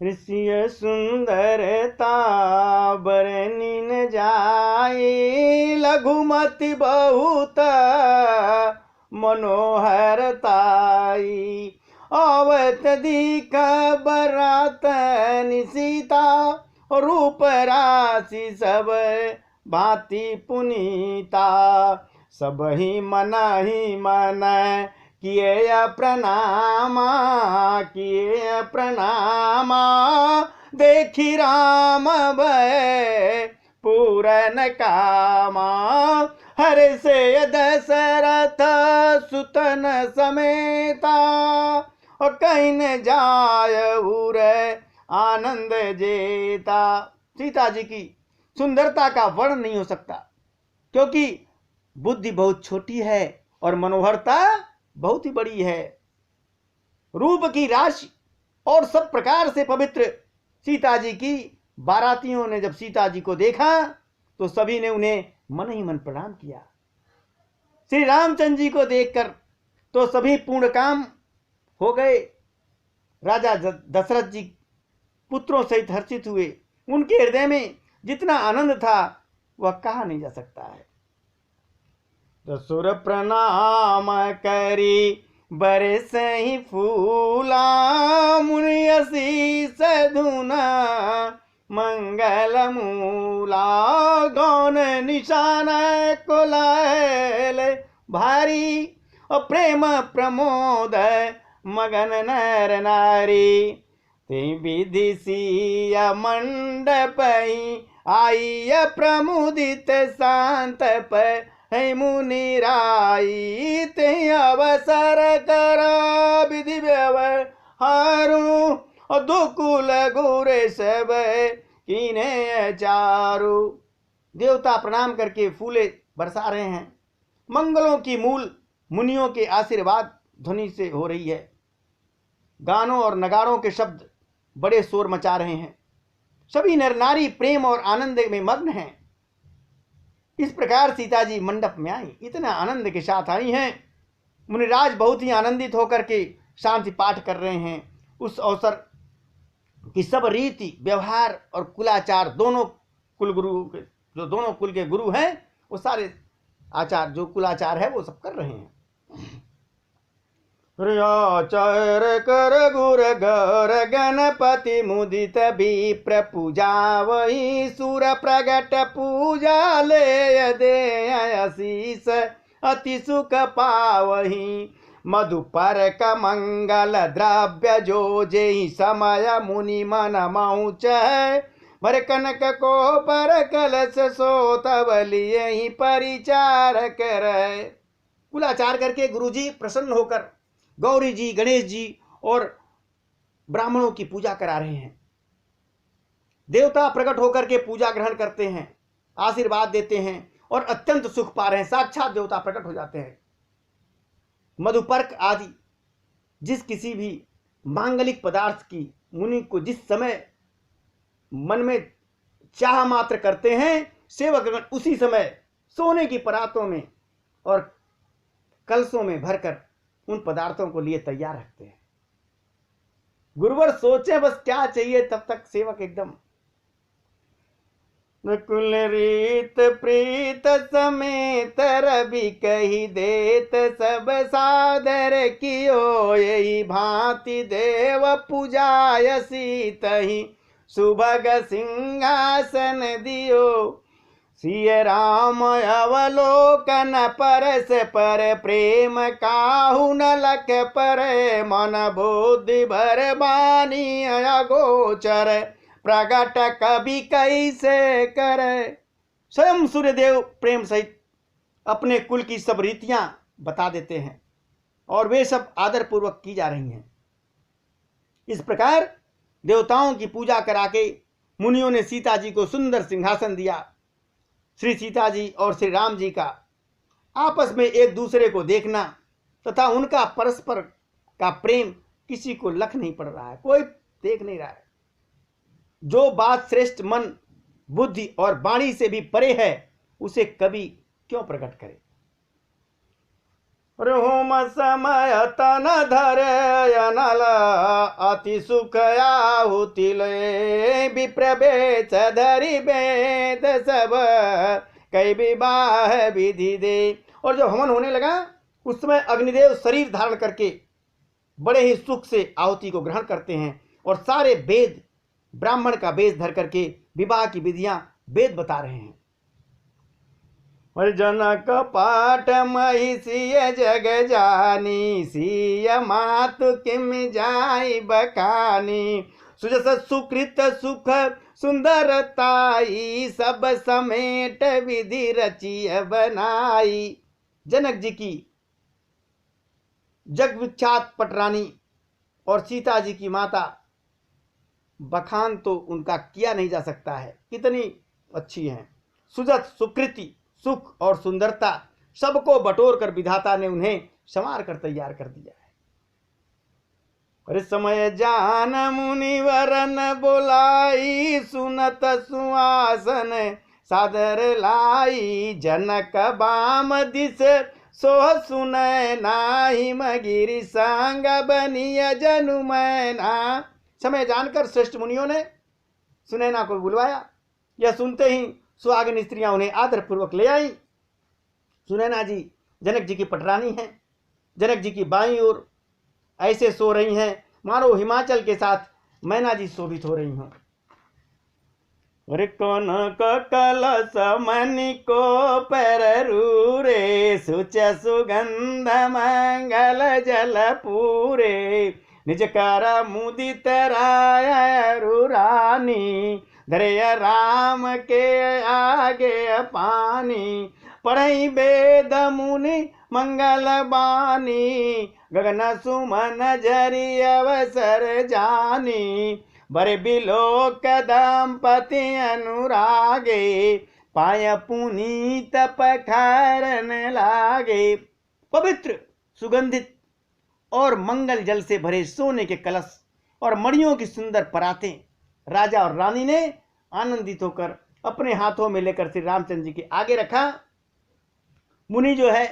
ऋषिय सुंदरता बरनी न जाए, लघुमति बहुत मनोहरताई। आवत दिख बरात निशिता, रूप राशि सब भांति पुनीता। सब ही मन किए प्रणामा, किए प्रणामा। देखी राम भय पूरन कामा, हर से दशरथ सुतन समेता। और कहीं न जाय उर आनंद जेता। सीता जी की सुंदरता का वर्णन नहीं हो सकता, क्योंकि बुद्धि बहुत छोटी है और मनोहरता बहुत ही बड़ी है। रूप की राशि और सब प्रकार से पवित्र सीता जी की बारातियों ने जब सीता जी को देखा तो सभी ने उन्हें मन ही मन प्रणाम किया। श्री रामचंद्र जी को देखकर तो सभी पूर्ण काम हो गए। राजा दशरथ जी पुत्रों सहित हर्षित हुए। उनके हृदय में जितना आनंद था वह कहा नहीं जा सकता है। दसुर प्रणाम करी बरस ही फूला, मुनि असीस धुना मंगल मूला। गौन निशान को लायल भारी, और प्रेम प्रमोद मगन नर नारी। ते विधि सिया मंडप आई, प्रमुदित शांत पर है मुनि राई। ते अवसर कर विधि व्यवहारू, दुकुल गुरे सब कीने चारू। देवता प्रणाम करके फूले बरसा रहे हैं। मंगलों की मूल मुनियों के आशीर्वाद ध्वनि से हो रही है। गानों और नगाड़ों के शब्द बड़े शोर मचा रहे हैं। सभी नर नारी प्रेम और आनंद में मग्न हैं। इस प्रकार सीता जी मंडप में आई, इतना आनंद के साथ आई हैं। मुनिराज बहुत ही आनंदित होकर के शांति पाठ कर रहे हैं। उस अवसर की सब रीति व्यवहार और कुलाचार दोनों कुल गुरु के, जो दोनों कुल के गुरु हैं, वो सारे आचार जो कुलाचार है वो सब कर रहे हैं। आचार कर गुर गौर गणपति मुदित विप्र पूजा, वही सुर प्रगट पूजा ले दे आशीष अति सुख पावही। मधुपर मंगल द्रव्य जो जे समय मुनि मन मऊच है, भर कनक को पर कलश सो तब लिए ही परिचार करे। कुलाचार करके गुरुजी प्रसन्न होकर गौरी जी, गणेश जी और ब्राह्मणों की पूजा करा रहे हैं। देवता प्रकट होकर के पूजा ग्रहण करते हैं, आशीर्वाद देते हैं और अत्यंत सुख पा रहे हैं। साक्षात देवता प्रकट हो जाते हैं। मधुपर्क आदि जिस किसी भी मांगलिक पदार्थ की मुनि को जिस समय मन में चाह मात्र करते हैं, सेवकगण उसी समय सोने की परातों में और कलशों में भरकर उन पदार्थों को लिए तैयार रखते हैं। गुरुवर सोचे बस क्या चाहिए, तब तक सेवक एकदम कुल रीत प्रीत समेत रवि कही देत, सब सादर कियो यही भांति देव पूजायसी तही सुभग सिंहासन दियो। सिय राम अवलोकन परस पर प्रेम काहू न लख पर, मन बुद्धि भर बानी अगोचर प्रगट कभी कैसे करे। स्वयं सूर्यदेव प्रेम सहित अपने कुल की सब रीतियां बता देते हैं और वे सब आदर पूर्वक की जा रही हैं। इस प्रकार देवताओं की पूजा करा के मुनियों ने सीता जी को सुंदर सिंहासन दिया। श्री सीता जी और श्री राम जी का आपस में एक दूसरे को देखना तथा उनका परस्पर का प्रेम किसी को लख नहीं पड़ रहा है, कोई देख नहीं रहा है। जो बात श्रेष्ठ मन बुद्धि और वाणी से भी परे है, उसे कभी क्यों प्रकट करे। रोम समय तन धरे अनल अति सुख आहुति ले विप्र बेच धरि वेद सब कई विवाह विधि दे। और जब हवन होने लगा उस समय अग्निदेव शरीर धारण करके बड़े ही सुख से आहुति को ग्रहण करते हैं और सारे वेद ब्राह्मण का वेश धर करके विवाह की विधियां वेद बता रहे हैं। और जनक पाठ महिषीय जग जानी सिय मातु किम जाई बखानी सुजस सुकृत सुख सुंदरताई सब समेट विधि रचिय बनाई। जनक जी की जग विख्यात पटरानी और सीता जी की माता, बखान तो उनका किया नहीं जा सकता है, कितनी अच्छी हैं। सुजस सुकृति सुख और सुंदरता सबको बटोर कर विधाता ने उन्हें संवार कर तैयार कर दिया है। और समय जान मुनिवरन बोलाई सुनत सुआसन सादर लाई जनक बाम दिस सोह सुनय नाही मगिरी संग बनिय जनु मैना। समय जानकर श्रेष्ठ मुनियों ने सुनैना को बुलवाया। यह सुनते ही सुहागिन स्त्रियां उन्हें आदर पूर्वक ले आई। सुनैना जी जनक जी की पटरानी हैं। जनक जी की बाईं ओर ऐसे सो रही हैं मानो हिमाचल के साथ मैना जी शोभित हो रही हों। कौन कलश मणि को पररूरे सुच सुगंध मंगल जल पूरे निज कर मुदित राय रुरानी धरे राम के आगे पानी पढ़ई वेद मुनि मंगल बानी गगन सुमन झरि अवसर जानी बरे बिलोक दंपति अनुरागे पाय पुनीत पखारन लागे। पवित्र सुगंधित और मंगल जल से भरे सोने के कलश और मणियों की सुंदर परातें राजा और रानी ने आनंदित होकर अपने हाथों में लेकर श्री रामचंद्र जी के आगे रखा। मुनि जो है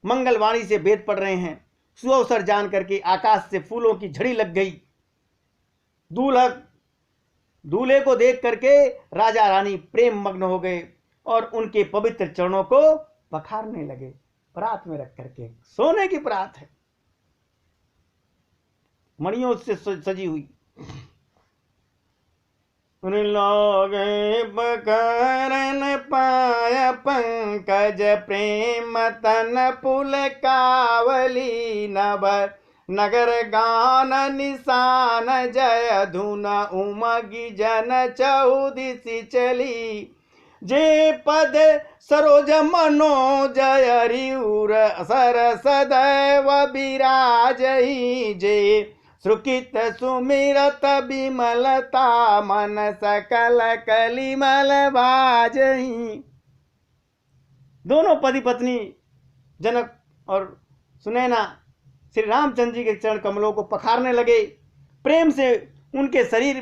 मंगलवाणी से वेद पढ़ रहे हैं। सुअवसर जान करके आकाश से फूलों की झड़ी लग गई। दूल्हे को देख करके राजा रानी प्रेम मग्न हो गए और उनके पवित्र चरणों को पखारने लगे। परात में रख करके, सोने की परात है, मणियों से सजी हुई। लोगे बकरन पाय पंकज प्रेम तन पुल कावली नभ नगर गान निशान जय धुन उमगी जन चौदिसी चली जे पद सरोज मनो जय रिउर सर सदैव विराजही जे सुकृत सुमिरत विमलता मन सकल कलिमल बाजही। दोनों पति पत्नी जनक और सुनैना श्री रामचंद्र जी के चरण कमलों को पखारने लगे। प्रेम से उनके शरीर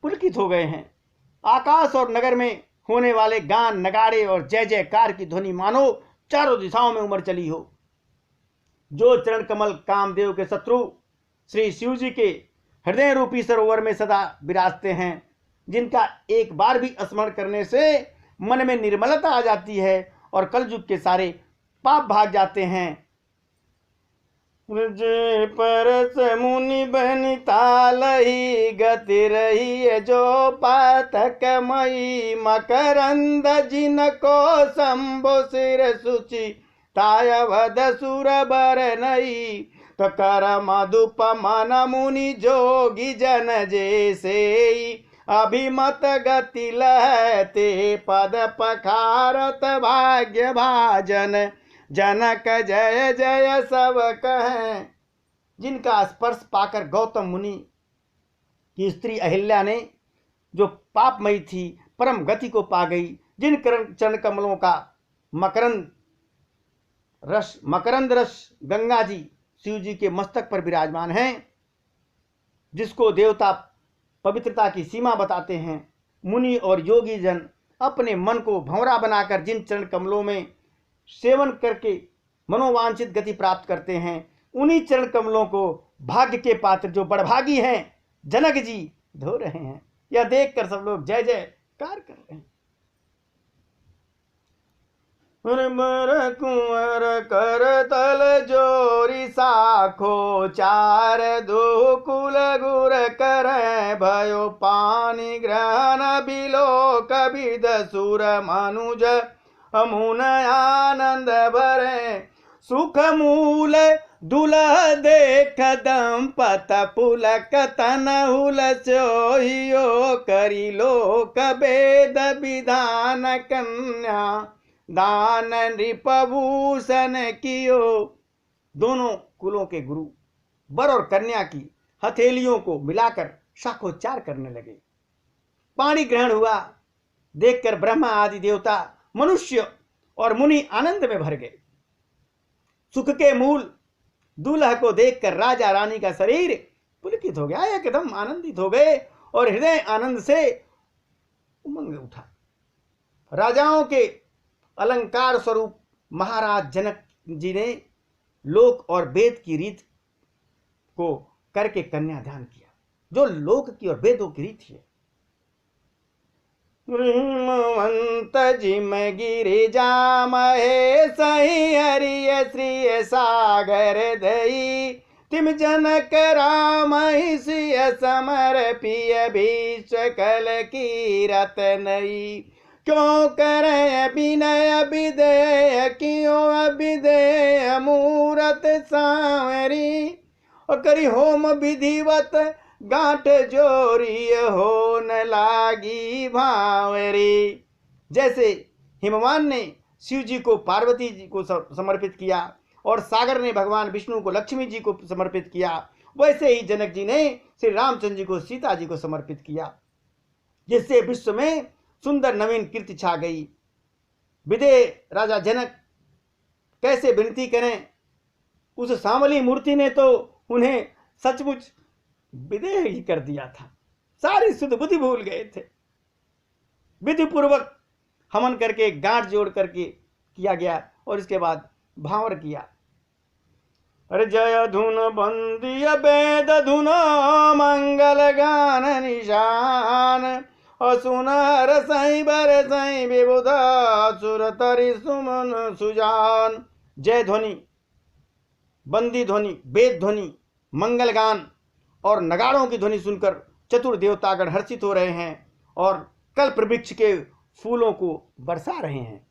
पुलकित हो गए हैं। आकाश और नगर में होने वाले गान नगाड़े और जय जयकार की ध्वनि मानो चारों दिशाओं में उमड़ चली हो। जो चरण कमल कामदेव के शत्रु श्री शिव जी के हृदय रूपी सरोवर में सदा विराजते हैं, जिनका एक बार भी स्मरण करने से मन में निर्मलता आ जाती है और कलयुग के सारे पाप भाग जाते हैं। जे परस मुनि बनिता लही गति रही जो पातक मई मकरंद जिनको शंभो सिर सुचि तायवद सुर बर नई तो कर मधुप मन मुनि जोगी जन जैसे अभिमत गति लहते पद पखारत भाग्य भाजन जनक जय जय सब कहें। जिनका स्पर्श पाकर गौतम मुनि की स्त्री अहिल्या ने जो पापमयी थी परम गति को पा गई, जिन चरण कमलों का मकरंद रस गंगा जी शिव जी के मस्तक पर विराजमान हैं, जिसको देवता पवित्रता की सीमा बताते हैं, मुनि और योगी जन अपने मन को भंवरा बनाकर जिन चरण कमलों में सेवन करके मनोवांछित गति प्राप्त करते हैं। उन्हीं चरण कमलों को भाग्य के पात्र जो बड़भागी हैं जनक जी धो रहे हैं। यह देखकर सब लोग जय जयकार कर रहे हैं। बर कुंवर कर तल जोरी साखो चार दो कुल गुर कर भयो पानी ग्रहण बिलो कविद सुर मनुज अमुन आनंद भरे सुख मूल दुलह देख दंपत पुलक तन हुल सोहियो करी लोक वेद विधान कन्या दान नृपभूषण कियो। दोनों कुलों के गुरु वर और कन्या की हथेलियों को मिलाकर शाखोच्चार करने लगे। पाणी ग्रहण हुआ। देखकर ब्रह्मा आदि देवता मनुष्य और मुनि आनंद में भर गए। सुख के मूल दूल्हा को देखकर राजा रानी का शरीर पुलकित हो गया, एकदम आनंदित हो गए और हृदय आनंद से उमंग उठा। राजाओं के अलंकार स्वरूप महाराज जनक जी ने लोक और वेद की रीत को करके कन्यादान किया, जो लोक की और वेदों की रीत है। हिमवंत जिम गिरिजा महे सही हरिय श्री सागर दई तिम जनक राम सिय समर पिय भीष कल की रतनई क्यों करे विनय विदेय क्यों अविदेय मूरत सांवरी और करी होम विधिवत गांठ जोरी हो न लागी भावरी। जैसे हिमवान ने शिव जी को पार्वती जी को समर्पित किया और सागर ने भगवान विष्णु को लक्ष्मी जी को समर्पित किया, वैसे ही जनक जी ने श्री रामचंद्र जी को सीता जी को समर्पित किया, जिससे विश्व में सुंदर नवीन कीर्ति छा गई। विदेह राजा जनक कैसे विनती करें, उस सांवली मूर्ति ने तो उन्हें सचमुच विदेह ही कर दिया था। सारी सुध बुद्धि भूल गए थे। विधि पूर्वक हवन करके गांठ जोड़ करके किया गया और इसके बाद भावर किया। अरे जय धुन बंदिय वेद धुन मंगल गान निशान असुनर सई बर सई विबुधा सुर तरि सुमन सुजान। जय ध्वनि, बंदी ध्वनि, वेद ध्वनि, मंगल गान और नगाड़ों की ध्वनि सुनकर चतुर देवतागण हर्षित हो रहे हैं और कल्प वृक्ष के फूलों को बरसा रहे हैं।